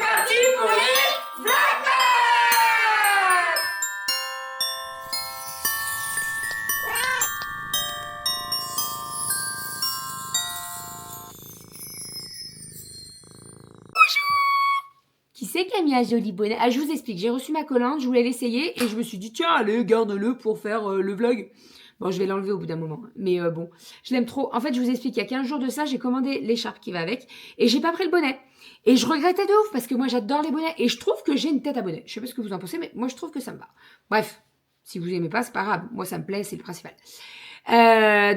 parti pour les Vlogmas. Qui c'est qui a mis un joli bonnet? Ah, je vous explique, j'ai reçu ma collante, je voulais l'essayer et je me suis dit, tiens, allez, garde-le pour faire le vlog. Bon, je vais l'enlever au bout d'un moment, mais bon, je l'aime trop. En fait, je vous explique, il y a 15 jours de ça, j'ai commandé l'écharpe qui va avec et j'ai pas pris le bonnet. Et je regrettais de ouf parce que moi, j'adore les bonnets et je trouve que j'ai une tête à bonnet. Je sais pas ce que vous en pensez, mais moi, je trouve que ça me va. Bref, si vous aimez pas, c'est pas grave. Moi, ça me plaît, c'est le principal.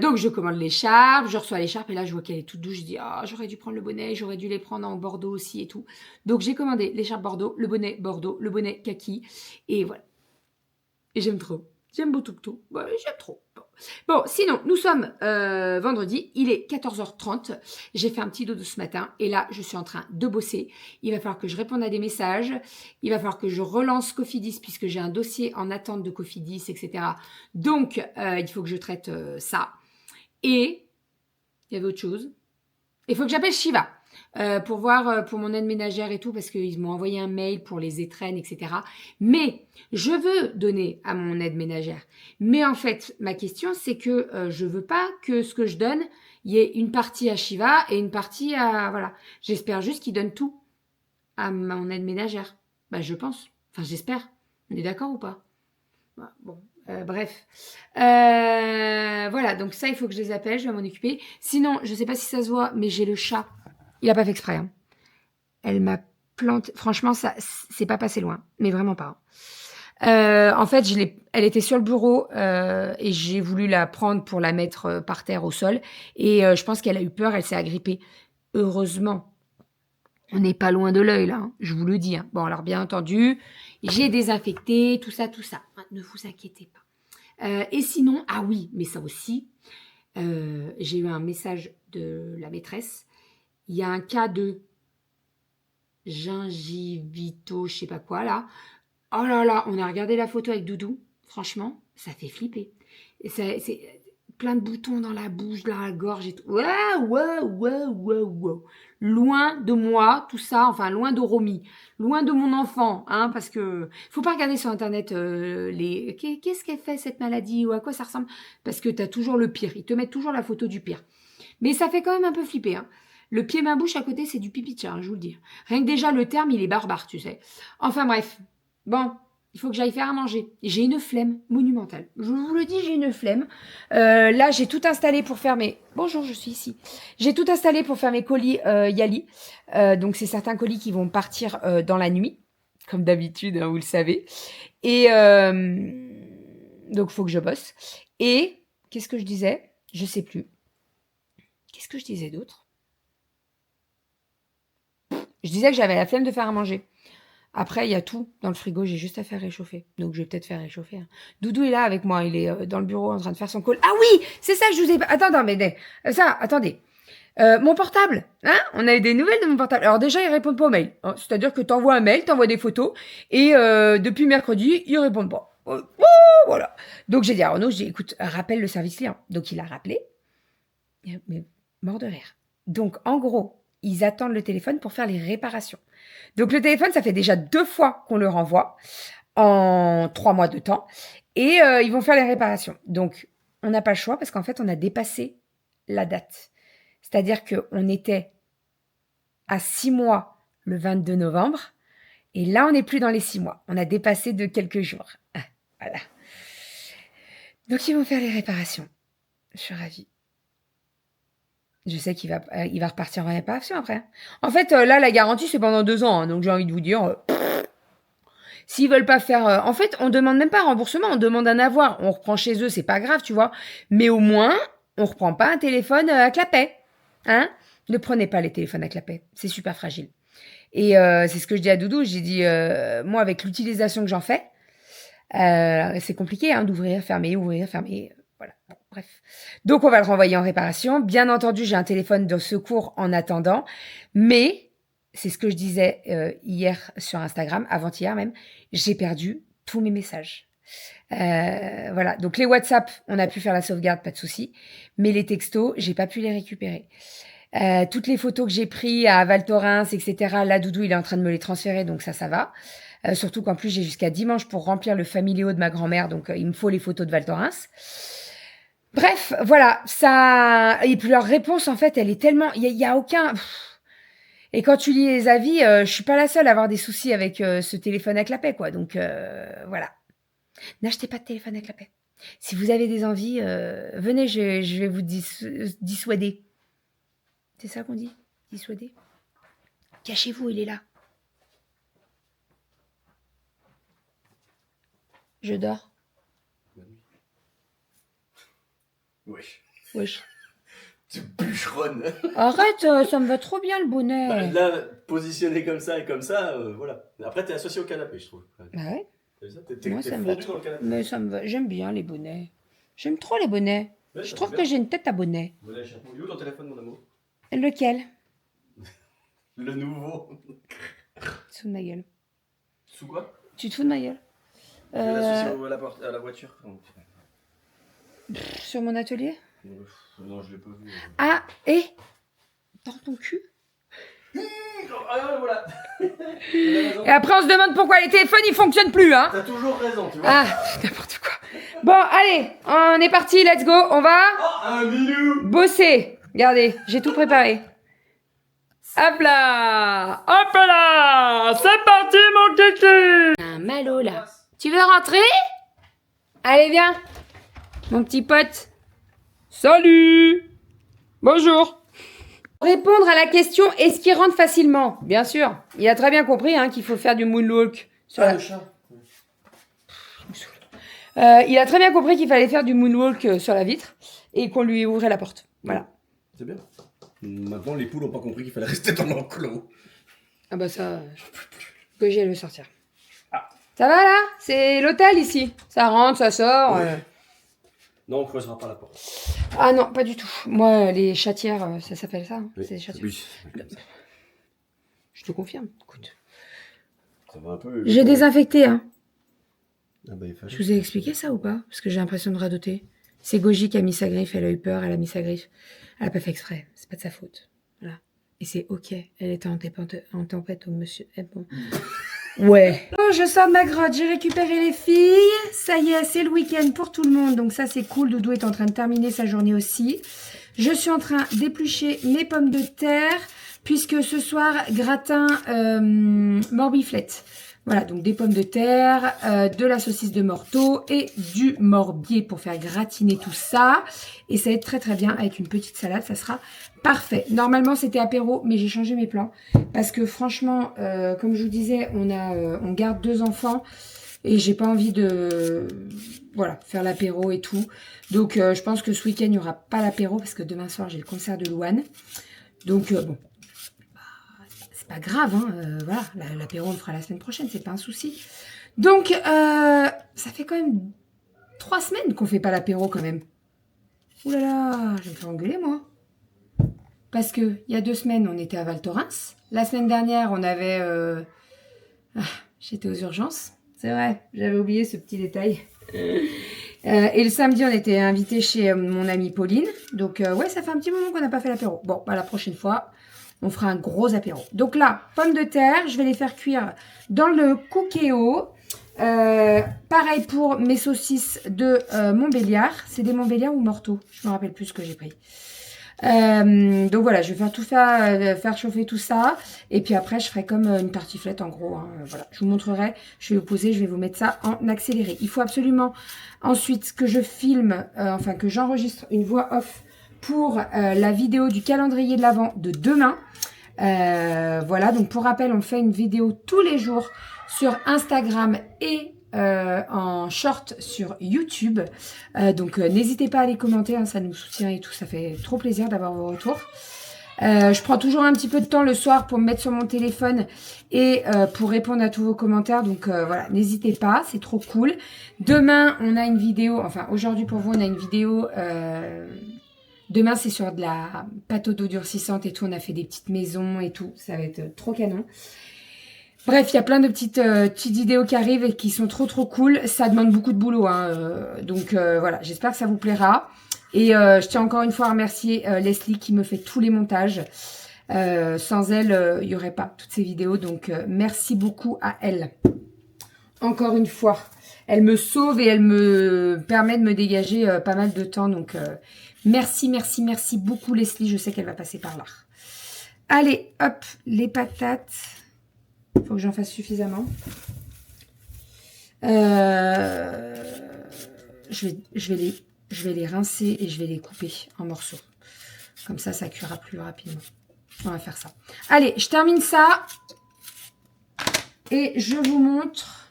Donc je commande l'écharpe, je reçois l'écharpe et là je vois qu'elle est toute douce, je dis ah j'aurais dû prendre le bonnet, j'aurais dû les prendre en bordeaux aussi et tout. Donc j'ai commandé l'écharpe bordeaux, le bonnet kaki et voilà. Et j'aime trop. J'aime beaucoup tout. Ouais, j'aime trop. Bon, sinon, nous sommes vendredi, il est 14h30. J'ai fait un petit dodo ce matin et là, je suis en train de bosser. Il va falloir que je réponde à des messages. Il va falloir que je relance Cofidis puisque j'ai un dossier en attente de Cofidis, etc. Donc, il faut que je traite ça. Et il y avait autre chose. Il faut que j'appelle Shiva pour voir pour mon aide ménagère et tout, parce qu'ils m'ont envoyé un mail pour les étrennes, etc. Mais je veux donner à mon aide ménagère. Mais en fait, ma question, c'est que je veux pas que ce que je donne, il y ait une partie à Shiva et une partie à... Voilà. J'espère juste qu'ils donnent tout à mon aide ménagère. Bah, je pense. Enfin, j'espère. On est d'accord ou pas? Bon, bref. Voilà, donc ça, il faut que je les appelle, je vais m'en occuper. Sinon, je sais pas si ça se voit, mais j'ai le chat. Il a pas fait exprès. Hein. Elle m'a planté. Franchement, ça, c'est pas passé loin, mais vraiment pas. En fait, elle était sur le bureau et j'ai voulu la prendre pour la mettre par terre au sol. Et je pense qu'elle a eu peur, elle s'est agrippée. Heureusement, on n'est pas loin de l'œil là, hein, je vous le dis. Hein. Bon, alors bien entendu, j'ai désinfecté, tout ça, tout ça. Hein, ne vous inquiétez pas. Et sinon, ah oui, mais ça aussi, j'ai eu un message de la maîtresse. Il y a un cas de gingivito, je sais pas quoi là. Oh là là, on a regardé la photo avec Doudou. Franchement, ça fait flipper. C'est plein de boutons dans la bouche, dans la gorge et tout. Waouh, waouh, waouh, waouh, waouh. Loin de moi, tout ça, enfin loin de Romy, loin de mon enfant, hein, parce que faut pas regarder sur internet les qu'est-ce qu'elle fait cette maladie ou à quoi ça ressemble, parce que t'as toujours le pire. Ils te mettent toujours la photo du pire. Mais ça fait quand même un peu flipper. Hein. Le pied ma bouche à côté, c'est du pipi de chat, hein, je vous le dis. Rien que déjà le terme, il est barbare, tu sais. Enfin bref. Bon, il faut que j'aille faire à manger. J'ai une flemme monumentale. Je vous le dis, j'ai une flemme. Là, j'ai tout installé pour faire mes... Bonjour, je suis ici. J'ai tout installé pour faire mes colis Yali. Donc, c'est certains colis qui vont partir dans la nuit, comme d'habitude, hein, vous le savez. Et donc, il faut que je bosse. Et qu'est-ce que je disais? Je sais plus. Qu'est-ce que je disais d'autre? Je disais que j'avais la flemme de faire à manger. Après, il y a tout dans le frigo, j'ai juste à faire réchauffer. Donc, je vais peut-être faire réchauffer. Hein. Doudou est là avec moi, il est dans le bureau en train de faire son call. Ah oui, c'est ça, je vous ai... Attends, mais ça, attendez. Mon portable, hein, on a eu des nouvelles de mon portable. Alors déjà, ils répondent pas aux mails. Hein. C'est-à-dire que t'envoies un mail, t'envoies des photos, et depuis mercredi, ils répondent pas. Voilà. Donc, j'ai dit à Renaud, j'ai dit, écoute, rappelle le service client. Donc, il a rappelé, mais mort de rire. Donc, en gros, ils attendent le téléphone pour faire les réparations. Donc le téléphone, ça fait déjà 2 fois qu'on le renvoie en 3 mois de temps. Et ils vont faire les réparations. Donc on n'a pas le choix parce qu'en fait, on a dépassé la date. C'est-à-dire qu'on était à 6 mois le 22 novembre. Et là, on n'est plus dans les 6 mois. On a dépassé de quelques jours. Ah, voilà. Donc ils vont faire les réparations. Je suis ravie. Je sais qu'il va repartir en réparation après. En fait, là, la garantie, c'est pendant 2 ans. Hein, donc, j'ai envie de vous dire, s'ils veulent pas faire... en fait, on demande même pas un remboursement, on demande un avoir. On reprend chez eux, c'est pas grave, tu vois. Mais au moins, on reprend pas un téléphone à clapet. Hein? Ne prenez pas les téléphones à clapet. C'est super fragile. Et c'est ce que je dis à Doudou. J'ai dit, moi, avec l'utilisation que j'en fais, c'est compliqué hein, d'ouvrir, fermer, ouvrir, fermer... Voilà, bon, bref. Donc, on va le renvoyer en réparation. Bien entendu, j'ai un téléphone de secours en attendant. Mais, c'est ce que je disais hier sur Instagram, avant-hier même, j'ai perdu tous mes messages. Voilà, donc les WhatsApp, on a pu faire la sauvegarde, pas de souci. Mais les textos, j'ai pas pu les récupérer. Toutes les photos que j'ai prises à Val Thorens, etc. Là, Doudou, il est en train de me les transférer, donc ça va. Surtout qu'en plus, j'ai jusqu'à dimanche pour remplir le familio de ma grand-mère, donc il me faut les photos de Val Thorens. Bref, voilà, ça... Et puis leur réponse, en fait, elle est tellement... Il y a aucun... Et quand tu lis les avis, je suis pas la seule à avoir des soucis avec ce téléphone à clapet, quoi. Donc, voilà. N'achetez pas de téléphone à clapet. Si vous avez des envies, venez, je vais vous dissuader. C'est ça qu'on dit? Dissuader? Cachez-vous, il est là. Je dors. Wesh. Wesh. Tu bûcheronnes. Arrête, ça me va trop bien le bonnet. Bah, là, positionné comme ça et comme ça, voilà. Après, t'es associé au canapé, je trouve. Bah ouais. T'as vu ça? T'es Moi, ça me fondu va dans trop. le canapé. Mais ça me va. J'aime bien les bonnets. J'aime trop les bonnets. Ouais, Je ça trouve fait que bien. j'ai une tête à bonnet. Bonnet chapeau. Il est où ton téléphone, mon amour? Lequel? Le nouveau. Tu te fous de ma gueule. Sous quoi? Tu te fous de ma gueule. Je vais l'associer à la voiture. Sur mon atelier? Non, je l'ai pas vu. Ah, et dans ton cul. Ah, voilà. Et après, on se demande pourquoi les téléphones, ils fonctionnent plus, hein. T'as toujours raison, tu vois. Ah, n'importe quoi. Bon, allez, on est parti, let's go. On va Oh, un minou. bosser. Regardez, j'ai tout préparé. Hop là. Hop là. C'est parti, mon kiki. Un malo, là. Tu veux rentrer? Allez, viens. Mon petit pote. Salut. Bonjour. Répondre à la question, est-ce qu'il rentre facilement? Bien sûr. Il a très bien compris hein, qu'il faut faire du moonwalk. Sur la... Le chat. il a très bien compris qu'il fallait faire du moonwalk sur la vitre et qu'on lui ouvrait la porte. Voilà. C'est bien. Maintenant, les poules n'ont pas compris qu'il fallait rester dans l'enclos. Ah bah ça, que j'aille le sortir. Ah. Ça va là? C'est l'hôtel ici. Ça rentre, ça sort. Non, on creusera pas la porte. Ah non, pas du tout. Moi, les chatières, ça s'appelle ça. Hein. Oui. C'est des chatières. Oui. Je te confirme. Écoute. Ça va un peu. J'ai désinfecté. Hein. Ah bah, il fallait. Je vous ai expliqué ça ou pas? Parce que j'ai l'impression de radoter. C'est Goji qui a mis sa griffe. Elle a eu peur. Elle a mis sa griffe. Elle a pas fait exprès. C'est pas de sa faute. Voilà. Et c'est ok. Elle était en tempête au monsieur. Eh bon. Ouais. Oh, je sors de ma grotte, j'ai récupéré les filles. Ça y est, c'est le week-end pour tout le monde. Donc ça, c'est cool. Doudou est en train de terminer sa journée aussi. Je suis en train d'éplucher mes pommes de terre. Puisque ce soir, gratin morbiflette. Voilà, donc des pommes de terre, de la saucisse de morteau et du morbier pour faire gratiner tout ça. Et ça va être très très bien avec une petite salade, ça sera parfait. Normalement, c'était apéro, mais j'ai changé mes plans. Parce que franchement, comme je vous disais, on garde 2 enfants. Et j'ai pas envie de voilà, faire l'apéro et tout. Donc, je pense que ce week-end, il n'y aura pas l'apéro parce que demain soir, j'ai le concert de Louane. Donc, bon. Pas grave, hein, voilà, l'apéro on le fera la semaine prochaine, c'est pas un souci. Donc, ça fait quand même 3 semaines qu'on fait pas l'apéro quand même. Ouh là là, je vais me faire engueuler moi. Parce que il y a 2 semaines, on était à Val Thorens. La semaine dernière, on avait... j'étais aux urgences, c'est vrai, j'avais oublié ce petit détail. Et le samedi, on était invité chez mon amie Pauline. Donc, ouais, ça fait un petit moment qu'on n'a pas fait l'apéro. Bon, bah, la prochaine fois... on fera un gros apéro. Donc là, pommes de terre, je vais les faire cuire dans le cookéo. Pareil pour mes saucisses de Montbéliard. C'est des Montbéliard ou Morteau? Je me rappelle plus ce que j'ai pris. Donc voilà, je vais faire chauffer tout ça. Et puis après, je ferai comme une tartiflette en gros. Hein, voilà, je vous montrerai. Je vais vous poser, je vais vous mettre ça en accéléré. Il faut absolument ensuite que je filme, enfin que j'enregistre une voix off pour la vidéo du calendrier de l'Avent de demain. Voilà, donc pour rappel, on fait une vidéo tous les jours sur Instagram et en short sur YouTube. Donc n'hésitez pas à les commenter, hein, ça nous soutient et tout, ça fait trop plaisir d'avoir vos retours. Je prends toujours un petit peu de temps le soir pour me mettre sur mon téléphone et pour répondre à tous vos commentaires. Donc voilà, n'hésitez pas, c'est trop cool. Demain, on a une vidéo, enfin aujourd'hui pour vous, on a une vidéo... Demain, c'est sur de la pâte d'eau durcissante et tout. On a fait des petites maisons et tout. Ça va être trop canon. Bref, il y a plein de petites vidéos qui arrivent et qui sont trop cool. Ça demande beaucoup de boulot. Hein, donc voilà, j'espère que ça vous plaira. Et je tiens encore une fois à remercier Leslie qui me fait tous les montages. Sans elle, il n'y aurait pas toutes ces vidéos. Donc, merci beaucoup à elle. Encore une fois, elle me sauve et elle me permet de me dégager pas mal de temps. Donc, merci, merci, merci beaucoup Leslie. Je sais qu'elle va passer par là. Allez, hop, les patates. Il faut que j'en fasse suffisamment. Je vais les rincer et je vais les couper en morceaux. Comme ça cuira plus rapidement. On va faire ça. Allez, je termine ça. Et je vous montre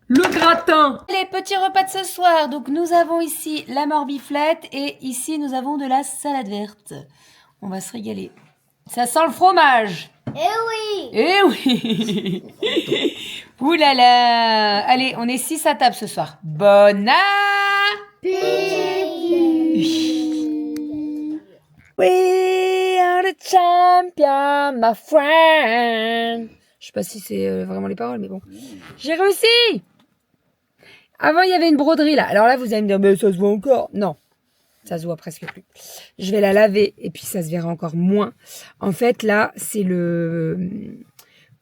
le gratin. Les petits repas de ce soir. Donc, nous avons ici la morbiflette et ici, nous avons de la salade verte. On va se régaler. Ça sent le fromage. Eh oui. Ouh là là. Allez, on est 6 à table ce soir. Bon appétit. We are the champion, my friend. Je sais pas si c'est vraiment les paroles, mais bon. J'ai réussi. Avant, il y avait une broderie là. Alors là, vous allez me dire, mais ça se voit encore. Non, ça se voit presque plus. Je vais la laver et puis ça se verra encore moins. En fait, là, c'est le...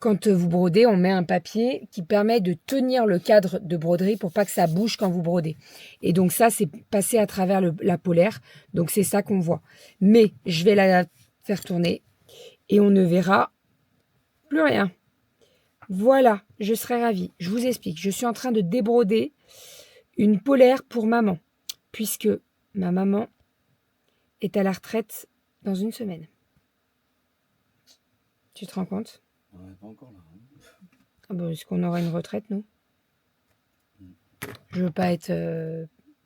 Quand vous brodez, on met un papier qui permet de tenir le cadre de broderie pour pas que ça bouge quand vous brodez. Et donc ça, c'est passé à travers la polaire. Donc c'est ça qu'on voit. Mais je vais la faire tourner et on ne verra plus rien. Voilà, je serais ravie. Je vous explique. Je suis en train de débroder une polaire pour maman. Puisque ma maman est à la retraite dans une semaine. Tu te rends compte ? On n'est pas encore là. Ah bon, est-ce qu'on aura une retraite, nous? Je veux pas être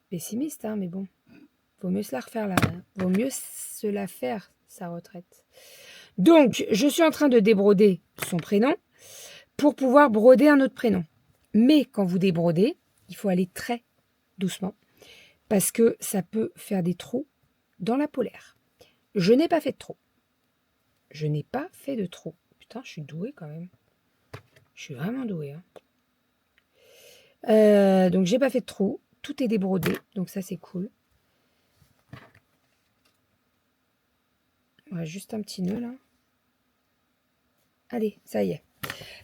pessimiste, hein, mais bon. Vaut mieux se la refaire, là. Vaut mieux se la faire, sa retraite. Donc, je suis en train de débroder son prénom pour pouvoir broder un autre prénom. Mais quand vous débrodez, il faut aller très doucement parce que ça peut faire des trous dans la polaire. Je n'ai pas fait de trous. Je n'ai pas fait de trous. Putain, je suis douée quand même. Je suis vraiment douée. Hein. Donc, j'ai pas fait de trous. Tout est débrodé. Donc, ça, c'est cool. Ouais, juste un petit nœud, là. Allez, ça y est.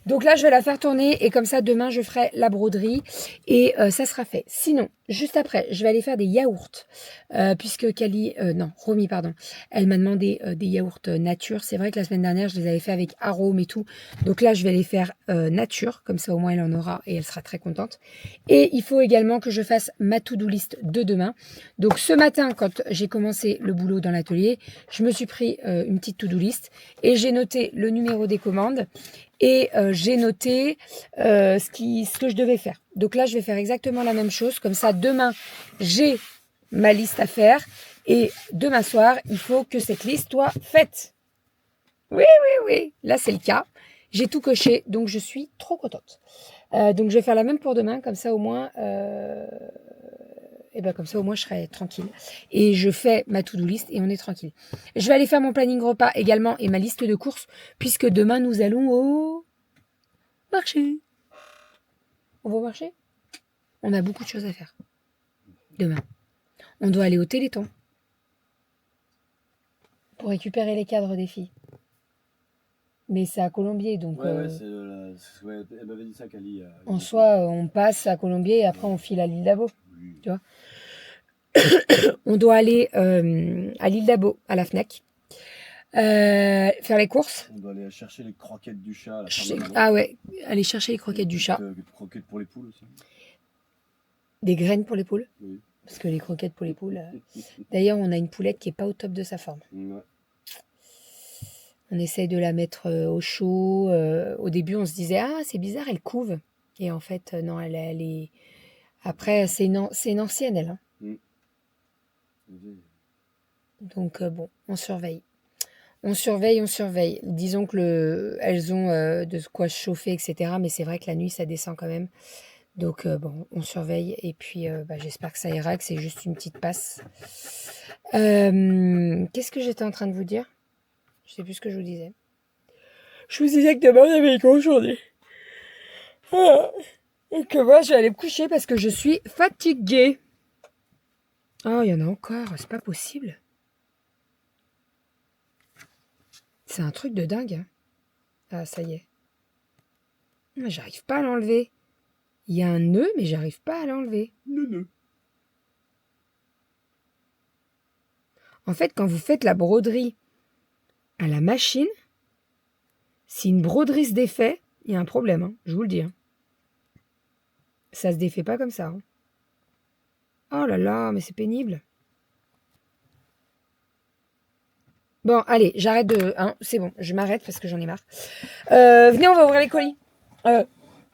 Donc là, je vais la faire tourner et comme ça, demain, je ferai la broderie et ça sera fait. Sinon, juste après, je vais aller faire des yaourts puisque Romy, pardon, elle m'a demandé des yaourts nature. C'est vrai que la semaine dernière, je les avais fait avec arôme et tout. Donc là, je vais les faire nature. Comme ça, au moins, elle en aura et elle sera très contente. Et il faut également que je fasse ma to-do list de demain. Donc ce matin, quand j'ai commencé le boulot dans l'atelier, je me suis pris une petite to-do list et j'ai noté le numéro des commandes. Et j'ai noté ce que je devais faire. Donc là, je vais faire exactement la même chose. Comme ça, demain, j'ai ma liste à faire. Et demain soir, il faut que cette liste soit faite. Oui. Là, c'est le cas. J'ai tout coché, donc je suis trop contente. Donc, je vais faire la même pour demain. Comme ça, au moins... je serai tranquille. Et je fais ma to-do list et on est tranquille. Je vais aller faire mon planning repas également et ma liste de courses, puisque demain, nous allons au marché. On va au marché ? On a beaucoup de choses à faire. Demain. On doit aller au Téléthon pour récupérer les cadres des filles. Mais c'est à Colombier, donc... elle m'avait dit ça, Cali. En soi, on passe à Colombier et après on file à l'île d'Abo. Oui. Tu vois ? On doit aller à l'île d'Abo, à la FNAC, faire les courses. On doit aller chercher les croquettes du chat. Aller chercher les croquettes du chat. Croquettes pour les poules aussi. Des graines pour les poules. Oui. Parce que les croquettes pour les poules... D'ailleurs, on a une poulette qui n'est pas au top de sa forme. Ouais. On essaye de la mettre au chaud. Au début, on se disait, ah, c'est bizarre, elle couve. Et en fait, non, elle est... Après, c'est une ancienne, elle. Hein. Donc, bon, on surveille. On surveille. Disons que elles ont de quoi se chauffer, etc. Mais c'est vrai que la nuit, ça descend quand même. Donc, bon, on surveille. Et puis, j'espère que ça ira, que c'est juste une petite passe. Qu'est-ce que j'étais en train de vous dire ? Je sais plus ce que je vous disais. Je vous disais que demain, on avait une grosse journée. Et que moi, je vais aller me coucher parce que je suis fatiguée. Oh, il y en a encore, c'est pas possible. C'est un truc de dingue. Hein. Ah, ça y est. Ah, j'arrive pas à l'enlever. Il y a un nœud, mais j'arrive pas à l'enlever. Non. En fait, quand vous faites la broderie à la machine, si une broderie se défait, il y a un problème, hein, je vous le dis. Hein. Ça se défait pas comme ça. Hein. Oh là là, mais c'est pénible. Bon, allez, j'arrête de... Hein, c'est bon, je m'arrête parce que j'en ai marre. Venez, on va ouvrir les colis.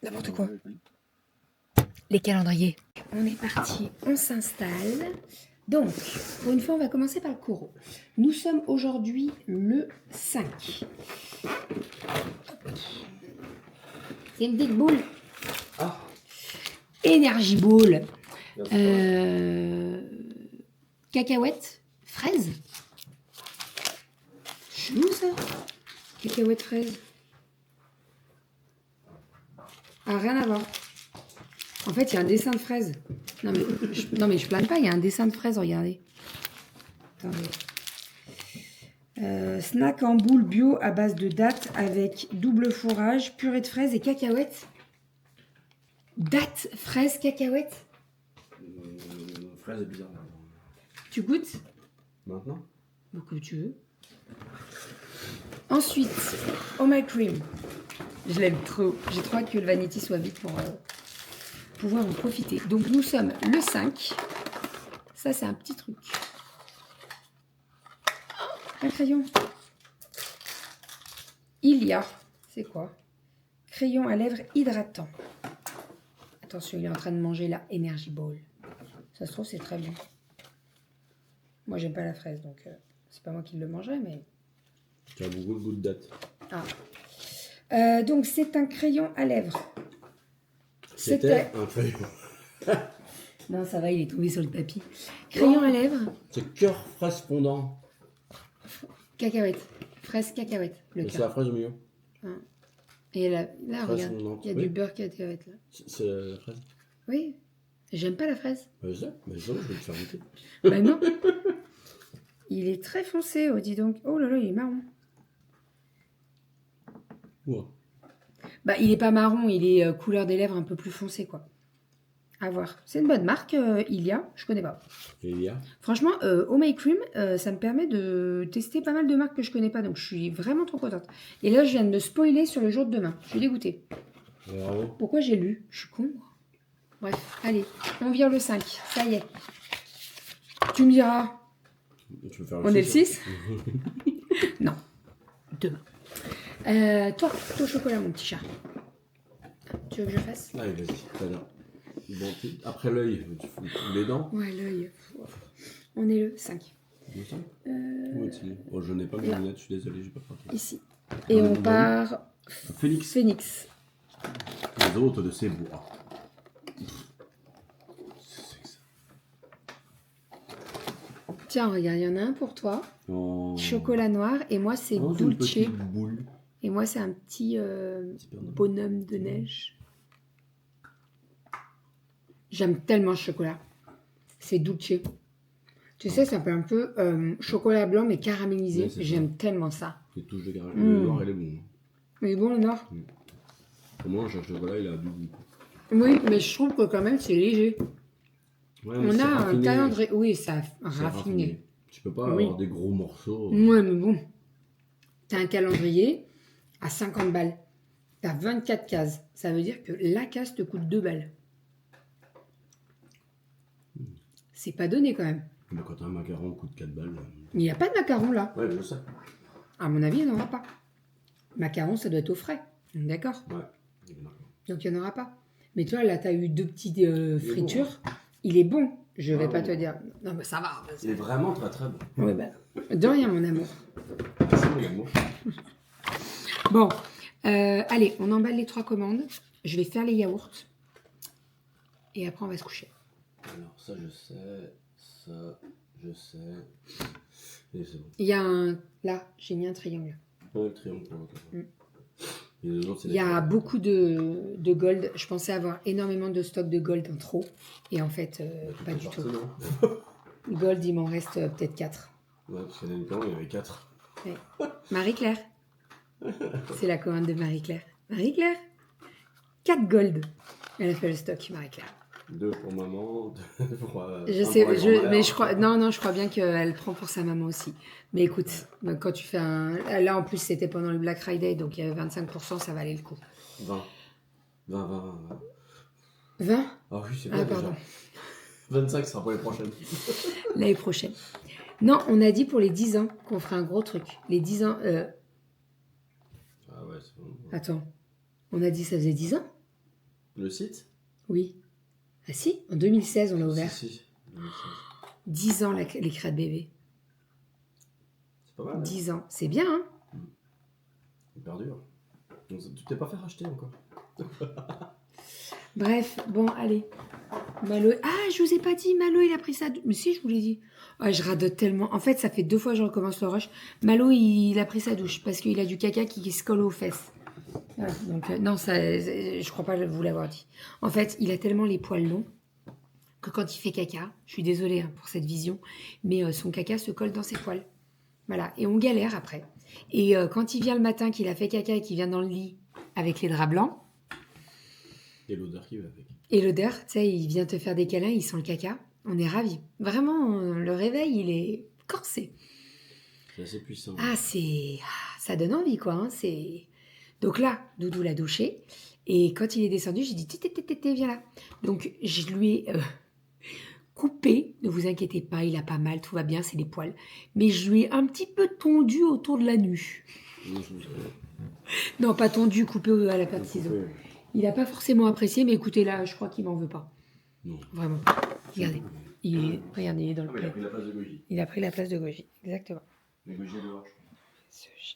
N'importe quoi. Les calendriers. On est parti, on s'installe. Donc, pour une fois, on va commencer par le coraux. Nous sommes aujourd'hui le 5. C'est une petite boule. Ah. Energy Ball. Merci. Cacahuète, fraise. Chelou ça. Cacahuète, fraise. Ah, rien à voir. En fait, il y a un dessin de fraise. Non mais je plane pas, il y a un dessin de fraise, regardez. Attendez. Snack en boule bio à base de dattes avec double fourrage, purée de fraises et cacahuètes. Dattes, fraises, cacahuètes. Fraise est bizarre. Tu goûtes? Maintenant? Donc, comme tu veux. Ensuite, Oh My Cream. Je l'aime trop. J'ai trop hâte que le vanity soit vite pour pouvoir en profiter. Donc, nous sommes le 5. Ça, c'est un petit truc. Un crayon. Il y a, c'est quoi? Crayon à lèvres hydratant. Attention, il est en train de manger la Energy Ball. Ça se trouve, c'est très bon. Moi, j'aime pas la fraise, donc c'est pas moi qui le mangerai, mais... Tu as beaucoup de goût de date. Ah. Donc, c'est un crayon à lèvres. C'était un crayon. Non, ça va, il est tombé sur le tapis. Crayon à lèvres. C'est cœur fraise fondant. Cacahuète. Fraise cacahuète. Le C'est cœur. la fraise au milieu. Et là Fraise regarde, fondante. il y a Oui. du beurre cacahuète là. C'est la fraise. Oui, j'aime pas la fraise. Je sais, mais je vais te faire goûter. Bah non. Il est très foncé, oh dis donc. Oh là là, il est marron. Ouais. Bah il est pas marron, il est couleur des lèvres un peu plus foncé quoi. À voir. C'est une bonne marque, Ilia, je connais pas. Et il y a Franchement, Oh My Cream, ça me permet de tester pas mal de marques que je connais pas, donc je suis vraiment trop contente. Et là, je viens de me spoiler sur le jour de demain. Je suis dégoûtée. Bravo. Pourquoi j'ai lu? Je suis con. Bref, allez, on vire le 5, ça y est. Tu me diras, Tu veux faire on est le 6? hein. Non, demain. Toi au chocolat, mon petit chat. Tu veux que je fasse? Allez, vas-y, t'as l'air. Bon, après l'œil, tu fous les dents. Ouais, l'œil. On est le 5. Où ça? Où est-il? Oh, je n'ai pas mes là. lunettes, je suis désolé, j'ai pas pratiqué. Ici. Et on part Phoenix. Phoenix. Les autres de ces bois. C'est que ça. Tiens, regarde, il y en a un pour toi. Oh. Chocolat noir. Et moi, c'est Oh, c'est une Dulce. petite boule. Et moi, c'est un petit bonhomme de neige. J'aime tellement ce chocolat. C'est Dulce. Tu sais, ça fait un peu chocolat blanc, mais caramélisé. Ouais, c'est J'aime tellement ça. Les touches de garage. Le noir, elle est bon. Mais bon, le noir. Au moins, un chocolat, il a du goût. Oui, mais je trouve que quand même, c'est léger. Ouais, mais On c'est a un raffiné. calendrier. Oui, ça C'est raffiné. Tu peux pas Oui. avoir des gros morceaux. Ouais, mais bon. T'as un calendrier à 50 balles. T'as 24 cases. Ça veut dire que la case te coûte 2 balles. C'est pas donné quand même. Mais quand un macaron coûte 4 balles. Il n'y a pas de macaron là. Ouais, je sais. À mon avis, il n'y en aura pas. Macaron, ça doit être au frais. D'accord. Ouais. Donc il n'y en aura pas. Mais toi, là, tu as eu 2 petites fritures. Il est bon. Je vais pas te dire. Non, mais ça va. Il est vraiment très très bon. Ouais, bah, de rien, mon amour. C'est mon amour. Bon, allez, on emballe les 3 commandes. Je vais faire les yaourts. Et après, on va se coucher. Alors, ça, je sais. Ça, je sais. Et c'est bon. Il y a un... Là, j'ai mis un triangle. Ouais, le triangle pour le Et les autres, c'est Il y a beaucoup de gold. Je pensais avoir énormément de stock de gold en trop. Et en fait, pas du tout. Gold, il m'en reste peut-être 4. Ouais, parce qu'il y en a une plan, il y en avait 4. Ouais. Marie-Claire. C'est la commande de Marie-Claire. Marie-Claire 4 gold. Elle a fait le stock, Marie-Claire. 2 pour maman, 2 pour. Je un sais, pour la grand-mère. mais je crois, non, je crois bien qu'elle prend pour sa maman aussi. Mais écoute, donc quand tu fais un, là en plus c'était pendant le Black Friday, donc il y avait 25%, ça valait le coup. 20. 20. 20 Ah oui, c'est Ah bien pardon, déjà. 25 sera pour les prochaines. l'année prochaine. Non, on a dit pour les 10 ans qu'on ferait un gros truc. Les 10 ans, Ah ouais, c'est bon. attends, on a dit ça faisait 10 ans? Le site? Oui. Ah si, en 2016 on l'a ouvert. Si. 2016. 10 ans les crêtes bébés. C'est pas mal. Hein. 10 ans, c'est bien hein? Hyper dur. Donc, tu t'es pas fait racheter encore. Bref, bon, allez. Malo... Ah, je vous ai pas dit, Malo, il a pris ça. Mais si, je vous l'ai dit. Ouais, je radote tellement. En fait, ça fait 2 fois que je recommence le rush. Malo, il a pris sa douche parce qu'il a du caca qui se colle aux fesses. Voilà, donc, non, ça, je crois pas vous l'avoir dit. En fait, il a tellement les poils longs que quand il fait caca, je suis désolée hein, pour cette vision, mais son caca se colle dans ses poils. Voilà, et on galère après. Et quand il vient le matin, qu'il a fait caca et qu'il vient dans le lit avec les draps blancs, Et l'odeur qui va avec. et l'odeur, tu sais, il vient te faire des câlins, il sent le caca. On est ravis. Vraiment, le réveil, il est corsé. C'est assez puissant. Ah, ça donne envie, quoi. Hein, donc là, Doudou l'a douché. Et quand il est descendu, j'ai dit, Tété, viens là. Donc, je lui ai coupé. Ne vous inquiétez pas, il a pas mal, tout va bien, c'est les poils. Mais je lui ai un petit peu tondu autour de la nuque. Non, pas tondu, coupé à la patte ciseau. Il n'a pas forcément apprécié, mais écoutez, là, je crois qu'il m'en veut pas. Non. Vraiment. Regardez. Regardez, il est dans le Il a plaid. pris la place de Goji. Il a pris la place de Goji. Exactement. Mais Goji est dehors, je crois.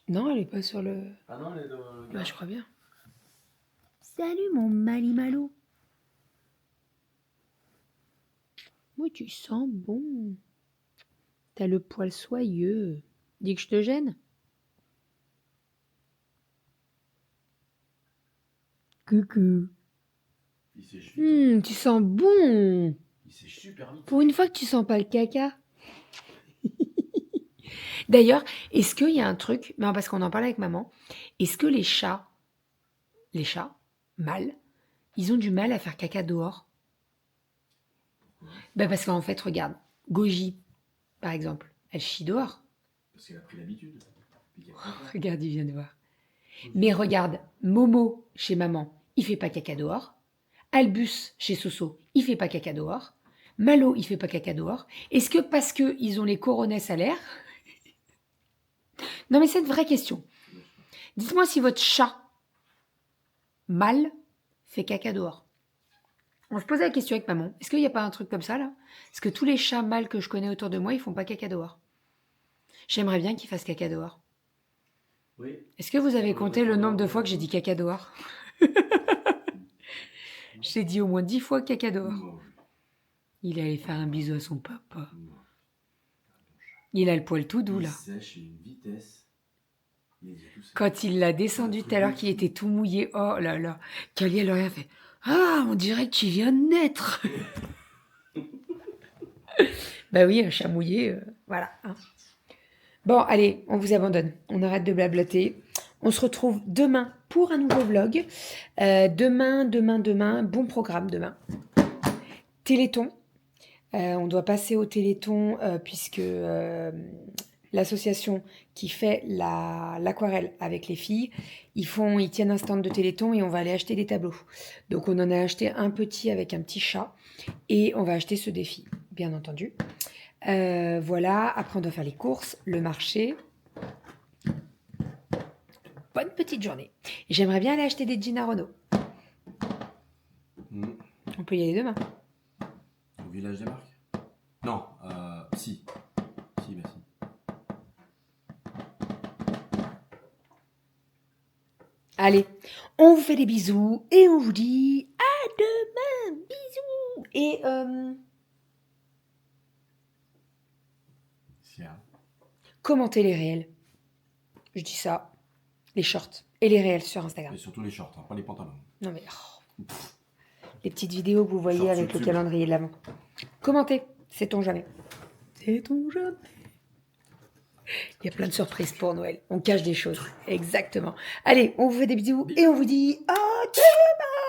Non, elle est pas sur le... Ah non, elle est dehors. je crois bien. Salut, mon Mali-Malo. Oui, tu sens bon. T'as le poil soyeux. Dis que je te gêne. Coucou. Il sèche vite. Tu sens bon. Il sèche super vite. Pour une fois que tu sens pas le caca. D'ailleurs, est-ce qu'il y a un truc, non, parce qu'on en parlait avec maman, est-ce que les chats mâles, ils ont du mal à faire caca dehors? Ben parce qu'en fait, regarde, Goji, par exemple, elle chie dehors. Parce qu'elle a pris l'habitude. Regarde, il vient de voir. Mais regarde, Momo, chez maman, il fait pas caca dehors. Albus, chez Soso, il fait pas caca dehors. Malo, il fait pas caca dehors. Est-ce que parce qu'ils ont les coronets à l'air? Non mais c'est une vraie question. Dites-moi si votre chat mâle fait caca dehors. On se posait la question avec maman. Est-ce qu'il n'y a pas un truc comme ça là? Est-ce que tous les chats mâles que je connais autour de moi, ils font pas caca dehors? J'aimerais bien qu'ils fassent caca dehors. Oui. Est-ce que vous avez compté le nombre de fois que j'ai dit caca dehors? J'ai dit au moins 10 fois caca dehors. Non. Il allait faire un bisou à son papa. Il a le poil tout doux là. Il sèche à une vitesse. Quand il l'a descendu tout à l'heure, qu'il était tout mouillé, oh là là, Kali, elle aurait fait « Ah, on dirait que tu viens de naître !» Bah oui, un chat mouillé, voilà. Hein. Bon, allez, on vous abandonne. On arrête de blablater. On se retrouve demain pour un nouveau vlog. Demain, bon programme demain. Téléthon. On doit passer au Téléthon puisque l'association qui fait l'aquarelle avec les filles, ils tiennent un stand de Téléthon et on va aller acheter des tableaux. Donc on en a acheté un petit avec un petit chat et on va acheter ce défi, bien entendu. Voilà, après on doit faire les courses, le marché. Bonne petite journée. J'aimerais bien aller acheter des jeans à Renault. On peut y aller demain. Au village des marques? Non, si. Si, bah si. Allez, on vous fait des bisous et on vous dit à demain. Bisous. Et commentez les réels. Je dis ça. Les shorts et les réels sur Instagram. Et surtout les shorts, hein, pas les pantalons. Non mais... les petites vidéos que vous voyez Shorts avec le YouTube. calendrier de l'avant. Commentez, sait-on jamais. Sait-on jamais? Il y a plein de surprises pour Noël. On cache des choses. Exactement. Allez, on vous fait des bisous et on vous dit à demain.